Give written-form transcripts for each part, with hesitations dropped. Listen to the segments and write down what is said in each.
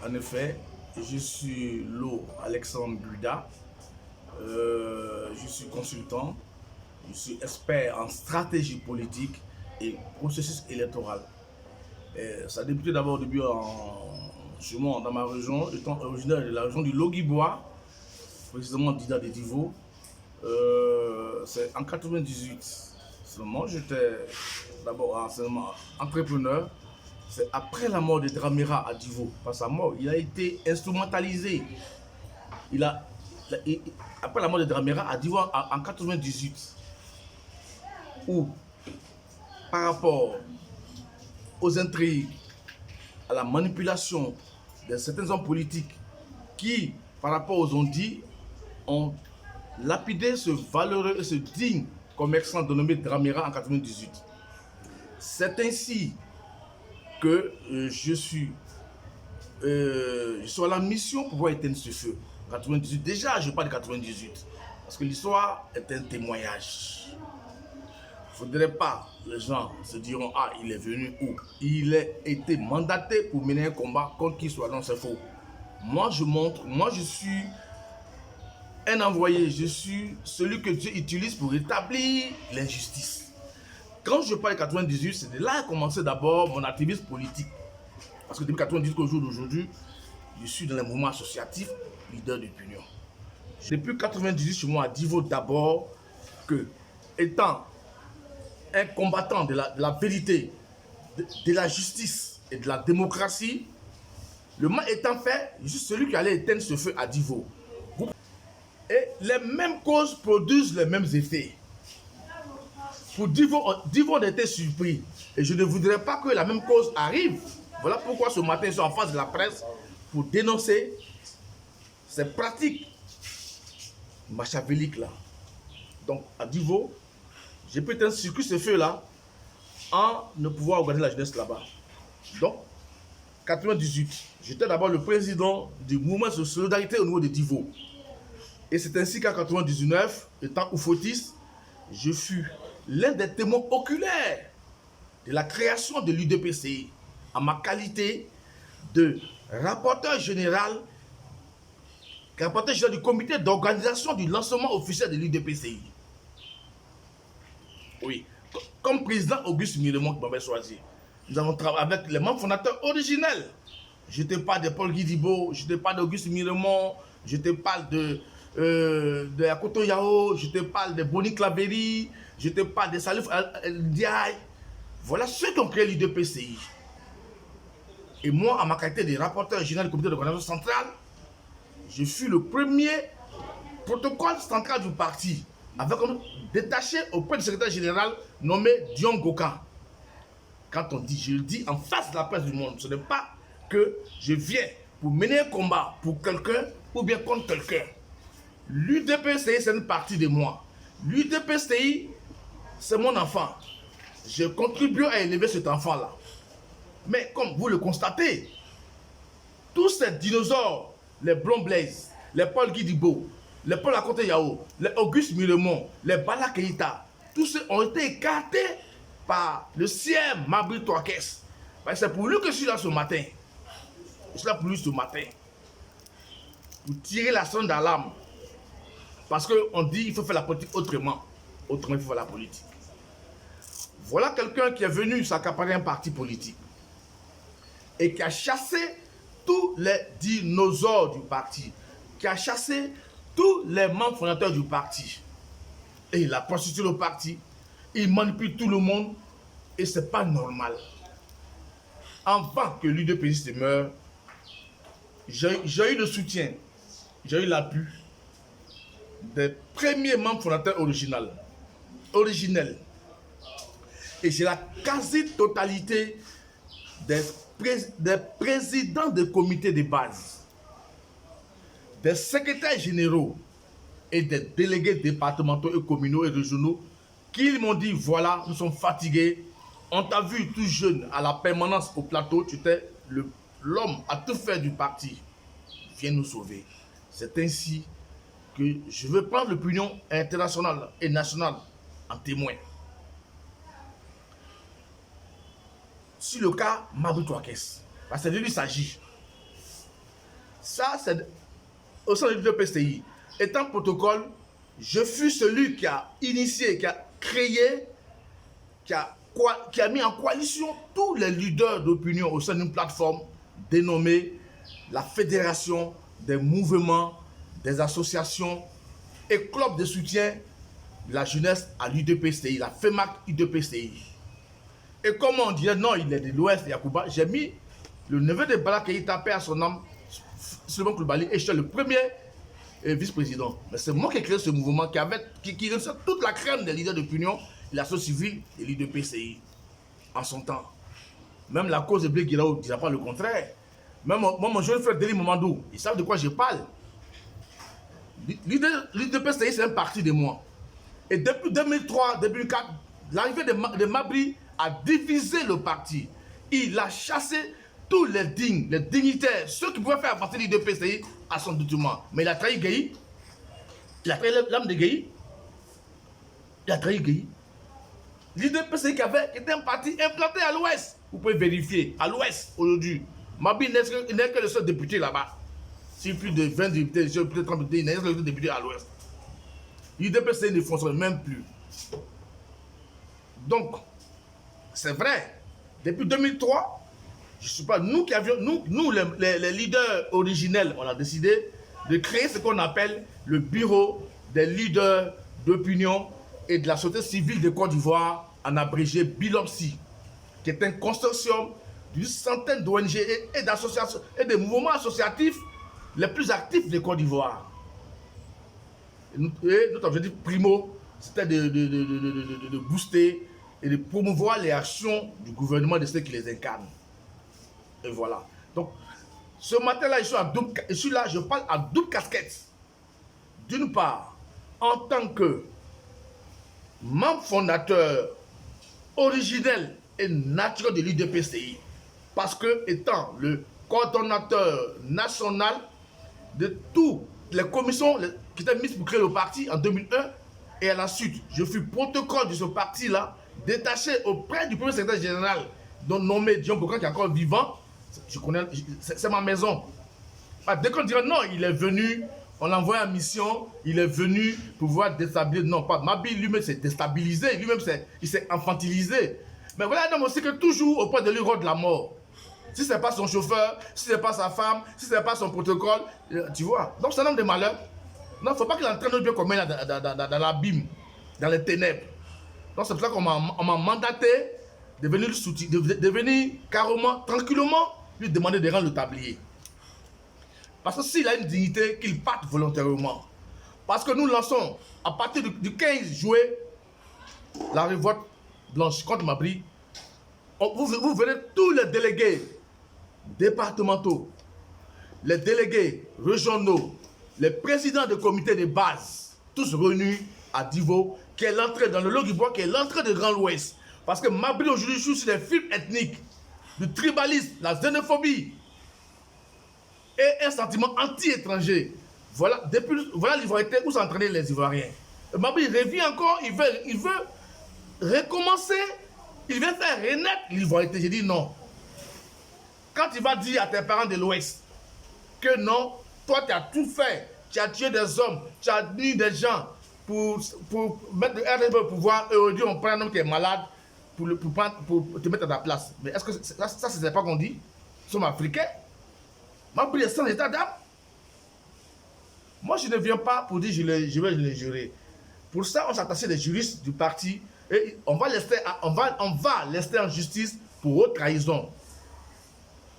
En effet, je suis Lo Alexandre Buda, je suis consultant, je suis expert en stratégie politique et processus électoral. Ça a débuté d'abord au début chez moi, dans ma région, étant originaire de la région du Logibois, précisément d'Ida de Divo. C'est en 98 seulement, j'étais d'abord seulement entrepreneur. C'est après la mort de Dramera à Divo, par sa mort, il a été instrumentalisé. Après la mort de Dramera à Divo en 98, où par rapport aux intrigues, à la manipulation de certains hommes politiques qui, par rapport aux ondits, ont lapidé ce valeureux et ce digne commerçant dénommé Dramera en 98. C'est ainsi que je suis à la mission pour pouvoir éteindre ce feu. 98, déjà je parle de 98, parce que l'histoire est un témoignage. Il ne faudrait pas, les gens se diront, ah, il est venu où? Il a été mandaté pour mener un combat contre qui soit, non, c'est faux. Moi, je suis un envoyé, je suis celui que Dieu utilise pour rétablir l'injustice. Quand je parle de 98, c'est de là a commencé d'abord mon activisme politique. Parce que depuis 98 au jour d'aujourd'hui, je suis dans les mouvements associatifs, leader d'opinion. Depuis 98, chez moi à Divo d'abord, que étant un combattant de la vérité, de la justice et de la démocratie, le mal étant fait, je suis celui qui allait éteindre ce feu à Divo. Et les mêmes causes produisent les mêmes effets. Pour Divo, on était surpris. Et je ne voudrais pas que la même cause arrive. Voilà pourquoi ce matin, je suis en face de la presse pour dénoncer ces pratiques machiavéliques là. Donc, à Divo, j'ai pu éteindre ce feu-là en ne pouvoir organiser la jeunesse là-bas. Donc, 98, j'étais d'abord le président du mouvement de solidarité au niveau de Divo. Et c'est ainsi qu'en 99, étant oufotiste, je fus l'un des témoins oculaires de la création de l'UDPCI en ma qualité de rapporteur général du comité d'organisation du lancement officiel de l'UDPCI. Oui, comme président Auguste Miremont qui m'avait choisi. Nous avons travaillé avec les membres fondateurs originels. Je te parle de Paul Guidibo, je te parle d'Auguste Miremont, je te parle de Akoto Yao, je te parle de Boni Claveri, je te parle de Salif Ndiaye. Voilà ceux qui ont créé l'UDPCI. Et moi, en ma qualité de rapporteur général du comité d'organisation centrale, je fus le premier protocole central du parti, avec un détaché auprès du secrétaire général nommé Dion Gokan. Quand on dit, je le dis en face de la presse du monde, ce n'est pas que je viens pour mener un combat pour quelqu'un ou bien contre quelqu'un. L'UDPCI, c'est une partie de moi. L'UDPCI, c'est mon enfant. Je contribue à élever cet enfant-là. Mais comme vous le constatez, tous ces dinosaures, les Blond Blaise, les Paul Guidibo, les Paul Akoto Yao, les Auguste Miremont, les Bala Keïta, tous ceux ont été écartés par le CM Mabri Touakes. C'est pour lui que je suis là ce matin. Je suis là pour lui ce matin. Pour tirer la sonde d'alarme. Parce qu'on dit qu'il faut faire la politique autrement. Autrement, il faut faire la politique. Voilà quelqu'un qui est venu s'accaparer un parti politique et qui a chassé tous les dinosaures du parti, qui a chassé tous les membres fondateurs du parti. Et il a prostitué le parti, il manipule tout le monde et ce n'est pas normal. Avant que l'UDPCI se meure, j'ai eu le soutien, j'ai eu l'appui des premiers membres fondateurs originels. Et j'ai la quasi-totalité des présidents de comités de base, des secrétaires généraux et des délégués départementaux et communaux et régionaux qui m'ont dit, voilà, nous sommes fatigués, on t'a vu tout jeune à la permanence au plateau, tu étais l'homme à tout faire du parti, viens nous sauver. C'est ainsi que je veux prendre l'opinion internationale et nationale en témoin. Sur le cas Mabri Touakes, parce que de lui il s'agit. Ça, c'est au sein du PCI. Étant protocole, je fus celui qui a initié, qui a créé, qui a mis en coalition tous les leaders d'opinion au sein d'une plateforme dénommée la Fédération des mouvements, des associations et clubs de soutien de la jeunesse à l'UDPCI, la FEMAC UDPCI. Et comme on dirait, non, il est de l'Ouest, Yacouba, j'ai mis le neveu de Bala Keïta, paix à son âme, Suleiman Coulibaly, et je suis le premier vice-président. Mais c'est moi qui ai créé ce mouvement qui réunissait toute la crème des leaders d'opinion, de la société civile et l'UDPCI en son temps. Même la cause de Blé Guiraou ne dira pas le contraire. Même mon jeune frère Deli Momandou, ils savent de quoi je parle. L'UDPCI, c'est un parti de moi. Et depuis 2003, 2004, l'arrivée de Mabri a divisé le parti. Il a chassé tous les dignes, les dignitaires, ceux qui pouvaient faire partie de l'UDPCI à son détriment. Mais il a trahi Gueye. Il a trahi l'âme de Gueye. Il a trahi Gueye. L'UDPCI qui était un parti implanté à l'Ouest. Vous pouvez vérifier, à l'Ouest aujourd'hui. Mabri n'est que le seul député là-bas. Si plus de 20 députés, plus de 30 députés, il n'est que le seul député à l'Ouest. L'UDPCI ne fonctionne même plus. Donc, c'est vrai, depuis 2003, je ne sais pas, nous qui avions, nous les leaders originels, on a décidé de créer ce qu'on appelle le bureau des leaders d'opinion et de la société civile de Côte d'Ivoire, en abrégé BILOPSI, qui est un consortium d'une centaine d'ONG et d'associations et de mouvements associatifs les plus actifs de Côte d'Ivoire. Et notre objectif primo, c'était de booster et de promouvoir les actions du gouvernement de ceux qui les incarnent. Et voilà. Donc, ce matin-là, je suis là, je parle à double casquette. D'une part, en tant que membre fondateur originel et naturel de l'UDPCI, parce que étant le coordonnateur national de toutes les commissions qui étaient mises pour créer le parti en 2001, et à la suite, je fus protocole de ce parti-là, détaché auprès du premier secrétaire général, dont nommé Dion Bokran, qui est encore vivant. Je connais, c'est ma maison. Dès qu'on dirait non, il est venu, on l'a envoyé en mission, il est venu pouvoir déstabiliser. Non, pas Mabi lui-même s'est déstabilisé, lui-même il s'est infantilisé. Mais voilà un homme aussi que toujours au point de lui rôde la mort. Si ce n'est pas son chauffeur, si ce n'est pas sa femme, si ce n'est pas son protocole, tu vois. Donc c'est un homme de malheur. Non, il ne faut pas qu'il entraîne notre bien commun dans l'abîme, dans les ténèbres. Donc c'est pour ça qu'on m'a mandaté de venir carrément, tranquillement, lui demander de rendre le tablier. Parce que s'il a une dignité, qu'il parte volontairement. Parce que nous lançons, à partir du 15 juillet, la révolte blanche contre Mabri. Vous verrez tous les délégués départementaux, les délégués régionaux, les présidents de comités de base, tous réunis à Divo, qui est l'entrée dans le Logibois, qui est l'entrée de Grand Ouest. Parce que Mabri aujourd'hui joue sur des films ethniques, du tribalisme, la xénophobie et un sentiment anti-étranger. Voilà l'ivoirité où s'entraîner les Ivoiriens. Et Mabri revient encore, il veut recommencer, il veut faire renaître l'ivoirité. J'ai dit non. Quand il va dire à tes parents de l'Ouest que non, toi tu as tout fait, tu as tué des hommes, tu as nu des gens pour mettre le pouvoir, et aujourd'hui on prend un homme qui est malade pour te mettre à ta place. Mais est-ce que ça c'est pas qu'on dit? Nous sommes africains. Mabri est sans état d'âme. Moi je ne viens pas pour dire je vais le jurer. Pour ça on s'est attaché des juristes du parti et on va rester en justice pour haute trahison.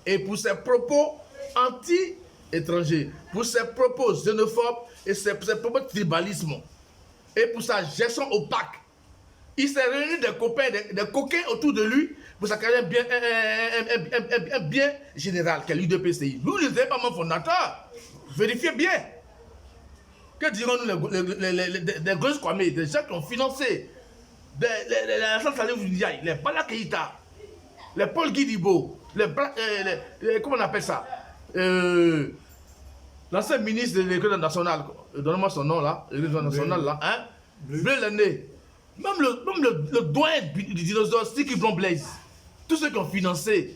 Et pour ses propos anti-étrangers, pour ses propos xénophobes et ses propos de tribalisme, et pour sa gestion opaque. Il s'est réuni des copains, des coquins autour de lui pour sa carrière un bien général, qu'est l'UDPCI. Nous, les pas membres fondateurs. Vérifiez bien. Que diront-nous les grosses Kwame, des gens qui ont financé les Salif Ndiaye, les Bala Keïta, les Paul Guidibo, comment on appelle ça, l'ancien ministre de l'école nationale, donnez-moi son nom là, l'école nationale là, hein, Bleu Lenné, même le doyen du dinosaure, Sticky Blond Blaze, tous ceux qui ont financé,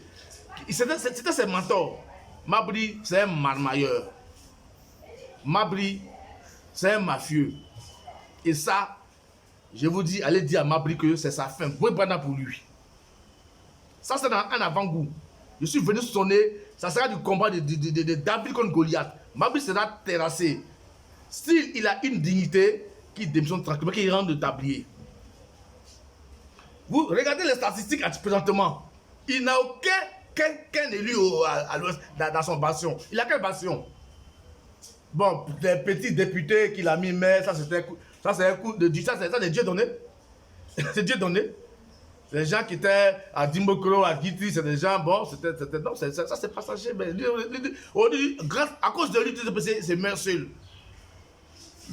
c'était ses mentors. Mabri, c'est un marmailleur. Mabri, c'est un mafieux. Et ça, je vous dis, allez dire à Mabri que c'est sa fin. Bouébana pour lui. Ça, c'est un avant-goût. Je suis venu sonner, ça sera du combat de David contre Goliath. Mabri sera terrassé. S'il a une dignité, qu'il démissionne tranquillement, qu'il rentre de tablier. Vous regardez les statistiques présentement. Il n'a aucun élu à l'ouest dans son bastion. Il a quel bastion? Bon, des petits députés qu'il a mis maire, ça c'est un coup de Dieu. Ça c'est Dieu donné. C'est Dieu donné. Les gens qui étaient à Dimbokro, à Gitri, c'est des gens, bon, non, ça c'est passager. Mais grâce à cause de l'UDPC, c'est maire seul.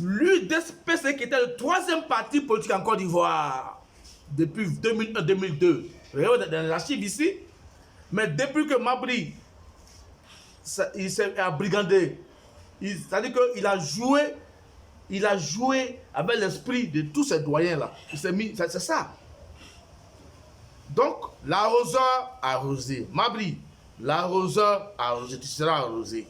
L'UDPC qui était le troisième parti politique en Côte d'Ivoire depuis 2001-2002. Regardez dans l'archive ici. Mais depuis que Mabri il s'est abrigandé, c'est-à-dire qu'il a joué avec l'esprit de tous ces doyens-là. Il s'est mis, c'est ça. Donc, l'arroseur a arrosé. Mabri, l'arroseur a arrosé. Tu seras arrosé.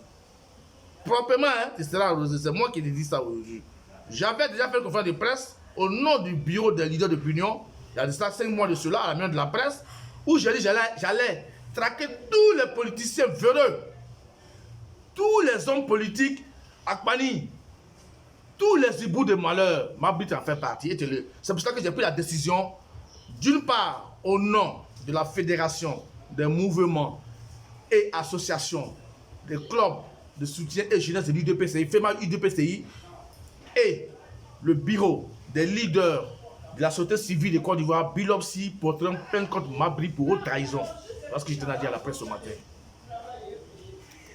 Proprement, hein, tu seras arrosé. C'est moi qui te dis ça aujourd'hui. J'avais déjà fait une conférence de presse au nom du bureau des leaders d'opinion. Il y a 5 mois de cela, à la main de la presse, où j'ai dit j'allais traquer tous les politiciens véreux, tous les hommes politiques Akpani, tous les hiboux de malheur. Mabri en fait partie. C'est pour ça que j'ai pris la décision, d'une part, au nom de la fédération des mouvements et associations, des clubs de soutien et jeunesse de l'UDPCI, FEMA UDPCI, et le bureau des leaders de la société civile de Côte d'Ivoire, Bilopsi, portant plainte contre Mabri pour haute trahison. Parce que je tenais à dire à la presse ce matin.